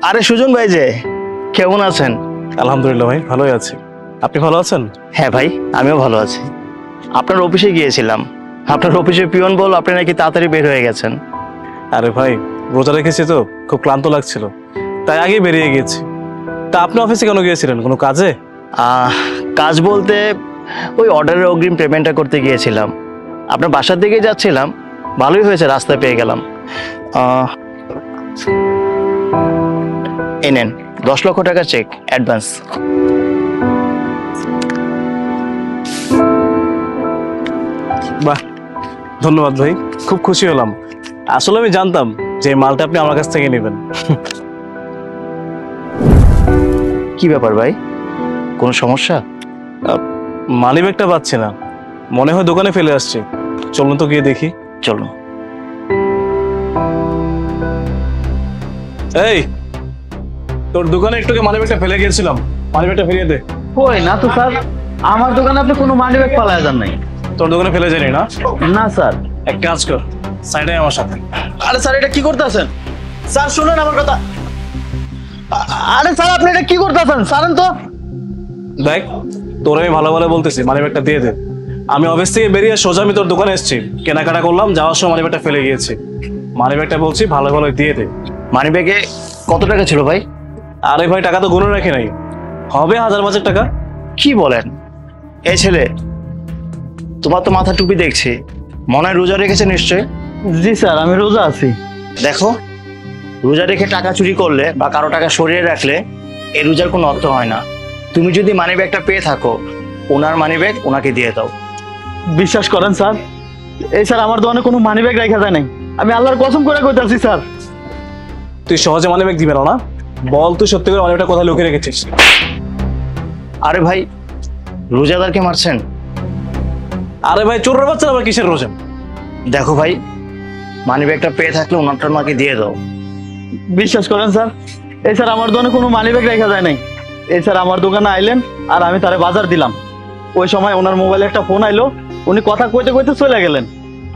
আরে সুজন ভাই যে, কেমন আছেন? আলহামদুলিল্লাহ ভাই, ভালোই আছি। আপনি ভালো আছেন? হ্যাঁ ভাই, আমিও ভালো আছি। আপনার অফিসে গিয়েছিলাম, আপনার অফিসের পিয়ন বল আপনি নাকি তাড়াতাড়ি বের হয়ে গেছেন। আরে ভাই, রোজা রেখেছি তো, খুব ক্লান্ত লাগছিল, তাই আগেই বেরিয়ে গিয়েছি। তা আপনি অফিসে কেন গিয়েছিলেন, কোনো কাজে? কাজ বলতে ওই অর্ডারের অগ্রিম পেমেন্টটা করতে গিয়েছিলাম। আপনার বাসার দিকে যাচ্ছিলাম, ভালোই হয়েছে রাস্তায় পেয়ে গেলাম। এই নেন 10 লক্ষ টাকা চেক অ্যাডভান্স। বাহ, ধন্যবাদ ভাই, খুব খুশি হলাম। আসলে আমি জানতাম যে এই মালটা আপনি আমার কাছ থেকে নেবেন। কি ব্যাপার ভাই, কোনো সমস্যা? মানি ব্যাগটা পাচ্ছি না, মনে হয় দোকানে ফেলে আসছি। চলুন তো গিয়ে দেখি। চলো। এই, তোর দোকানে একটু মানি ব্যাগটা ফেলে গিয়েছিলাম, মানি ব্যাগটা ফিরিয়ে দে। কই না তো স্যার, আমার দোকানে আপনি কোনো মানি ব্যাগ পালায় যান নাই। তোর দোকানে ফেলে যায়নি না? না স্যার। এক কাজ কর, সাইডে আমার সাথে। আরে স্যার, এটা কি করতেছেন? স্যার শুনুন আমার কথা। আরে স্যার, আপনি এটা কি করতেছেন? ছাড়েন তো। দেখ, তোর আমি ভালো ভালো বলতেছি, মানি ব্যাগটা দিয়ে দে। আমি অফিস থেকে বেরিয়ে সোজা আমি তোর দোকানে এসেছি, কেনাকাটা করলাম, যাওয়ার সময় মানি ব্যাগটা ফেলে গিয়েছি। মানি ব্যাগটা বলছি ভালো ভালো দিয়ে দে। মানি ব্যাগে কত টাকা ছিল ভাই? আরে ভাই, টাকা তো গুনে রাখি নাই, হবে 1000-5 টাকা। কি বলেন? এই ছেলে, তোমার তো মাথা টুপি দেখছি, মনে হয় রোজা রেখেছে নিশ্চয়। জি স্যার, আমি রোজা আছি। দেখো, রোজা রেখে টাকা চুরি করলে বা কারো টাকা সরিয়ে রাখলে এই রোজার কোনো অর্থ হয় না। তুমি যদি মানি ব্যাগটা পেয়ে থাকো, ওনার মানি ব্যাগ ওনাকে দিয়ে দাও। বিশ্বাস করেন স্যার, এই স্যার আমার দোকানে কোনো মানি ব্যাগ রাখা যায় নাই। আমি আল্লাহর কসম করে কইতাছি স্যার। তুই সহজে মানি ব্যাগ দিবে না? বল, তুই সত্যি করে মানি ব্যাগটা কোথায় লুকিয়ে রেখেছিস? আরে ভাই, রোজাদারকে মারছেন? আরে ভাই, চোরের বাচ্চা আবার কিসের রোজা? দেখো ভাই, মানি ব্যাগটা পেয়ে থাকলে ওনারটা ওনাকে দিয়ে দাও। বিশ্বাস করেন স্যার, এই স্যার আমার দোকানে কোনো মানি ব্যাগ রাখা যায় নাই। এই স্যার আমার দোকানে আইলেন আর আমি তারে বাজার দিলাম। ওই সময় ওনার মোবাইলে একটা ফোন আইলো, উনি কথা কইতে কইতে চলে গেলেন।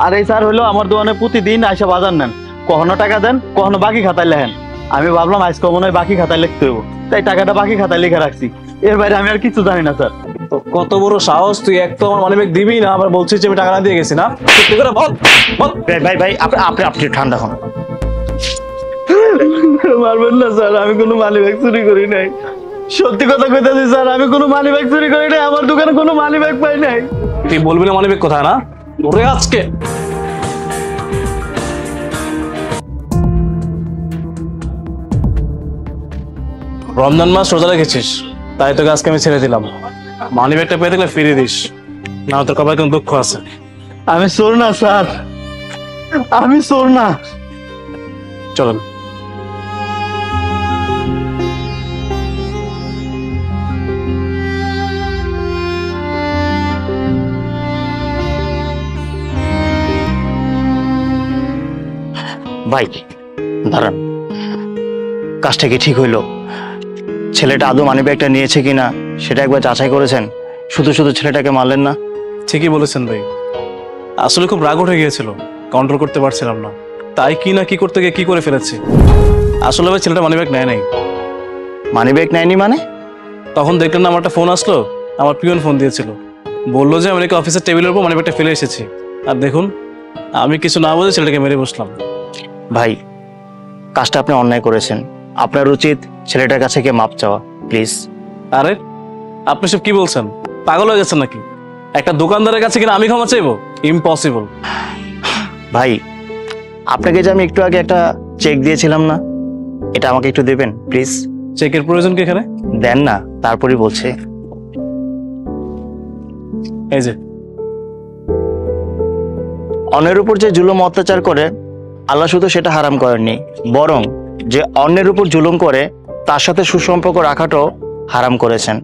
আর এই স্যার হলো আমার দোকানে প্রতিদিন আইসা বাজার নেন, কখনো টাকা দেন, কখনো বাকি খাতায় লেখেন। আমি ভাবলাম আজকে মনে হয় বাকি খাতায় লিখতে হইব, তাই টাকাটা বাকি খাতায় লিখে রাখছি। এর বাইরে আমি আর কিছু জানি না স্যার। তো কত বড় সাহস, তুই এক তো আমার মানি ব্যাগ দিবি না, আবার বলছিস যে আমি টাকা না দিয়ে গেছি না? সত্যি করে বল বল। ভাই ভাই ভাই, আপনি আপনি ঠান্ডা হন। মারবেন না স্যার, আমি কোনো মানি ব্যাগ চুরি করি নাই। সত্যি কথা কইতাছি স্যার, আমি কোনো মানি ব্যাগ চুরি করি নাই। আমার দোকানে কোনো মানি ব্যাগ পাই নাই। তুই বলবি না মানি ব্যাগ কোথায় না? ওরে আজকে রমজান মাস রোজা রেখেছিস, তাই তোকে আজকে আমি ছেড়ে দিলাম। মানি ব্যাগটা পেয়ে থাকলে ফিরিয়ে দিস, না তোর কপালে কোনো দুঃখ আছে। আমি চোর না স্যার, আমি চোর না। চলুন। ভাই দাঁড়ান, কাজটা কি ঠিক হইলো? ছেলেটা আদৌ মানি ব্যাগটা নিয়েছে কিনা সেটা একবার যাচাই করেছেন? শুধু শুধু ছেলেটাকে মারলেন না। ঠিকই বলেছেন ভাই, আসলে খুব রাগ উঠে গিয়েছিল, কন্ট্রোল করতে পারছিলাম না, তাই কি না কি করতে গিয়ে কি করে ফেলেছি। আসলে ভাই, ছেলেটা মানি ব্যাগ নেয় নাই। মানি ব্যাগ নেয়নি মানে? তখন দেখলেন না, আমার একটা ফোন আসলো, আমার পিয়ন ফোন দিয়েছিল, বললো যে আমি নাকি অফিসের টেবিলের উপর মানি ব্যাগটা ফেলে এসেছি। আর দেখুন, আমি কিছু না বলে ছেলেটাকে মেরে বসলাম। ভাই, কাজটা আপনি অন্যায় করেছেন, আপনার উচিত ছেলেটার কাছে গিয়ে মাপ চাওয়া, প্লিজ। আরে আপনি সব কি বলছেন, পাগল হয়ে গেছেন নাকি? একটা দোকানদারের কাছে কিনা আমি ক্ষমা চাইবো? ইম্পসিবল। ভাই, আপনাকে যে আমি একটু আগে একটা চেক দিয়েছিলাম না, এটা আমাকে একটু দেবেন প্লিজ। চেকের প্রয়োজন কি এখানে? দেন না, তারপরই বলছি। এই যে। অন্যের উপর যে জুলুম অত্যাচার করে, আল্লাহ শুধু সেটা হারাম করেননি, বরং যে অন্যের উপর জুলুম করে তার সাথে সুসম্পর্ক রাখাটাও হারাম করেছেন।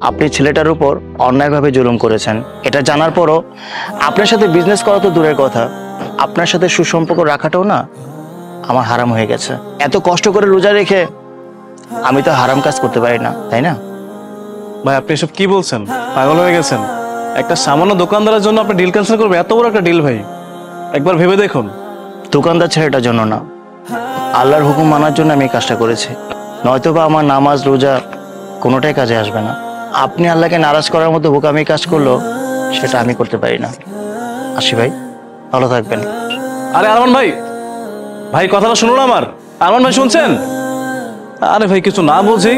আপনি ছেলেটার উপর অন্যায়ভাবে জুলুম করেছেন, এটা জানার পরও আপনার সাথে বিজনেস করা তো দূরের কথা, আপনার সাথে সুসম্পর্ক রাখাটাও না আমার হারাম হয়ে গেছে। এত কষ্ট করে রোজা রেখে আমি তো হারাম কাজ করতে পারি না, তাই না? ভাই, আপনি এসব কি বলছেন? পাগল হয়ে গেছেন? একটা সামান্য দোকানদারের জন্য আপনি ডিল ক্যান্সেল করবে? এত বড় একটা ডিল ভাই, একবার ভেবে দেখুন। দোকানদার ছেলেটার জন্য না, আল্লাহর হুকুম মানার জন্য আমি এই কাজটা করেছি। নয়তোবা আমার নামাজ রোজা কোনোটাই কাজে আসবে না। আপনি আল্লাহকে নারাজ করার মতো বোকামি কাজ করলো সেটা আমি করতে পারি না। আসি ভাই, ভালো থাকবেন। আরে আরমান ভাই, ভাই কথাটা শুনুন আমার। আরমান ভাই শুনছেন? আরে ভাই কিছু না বুঝি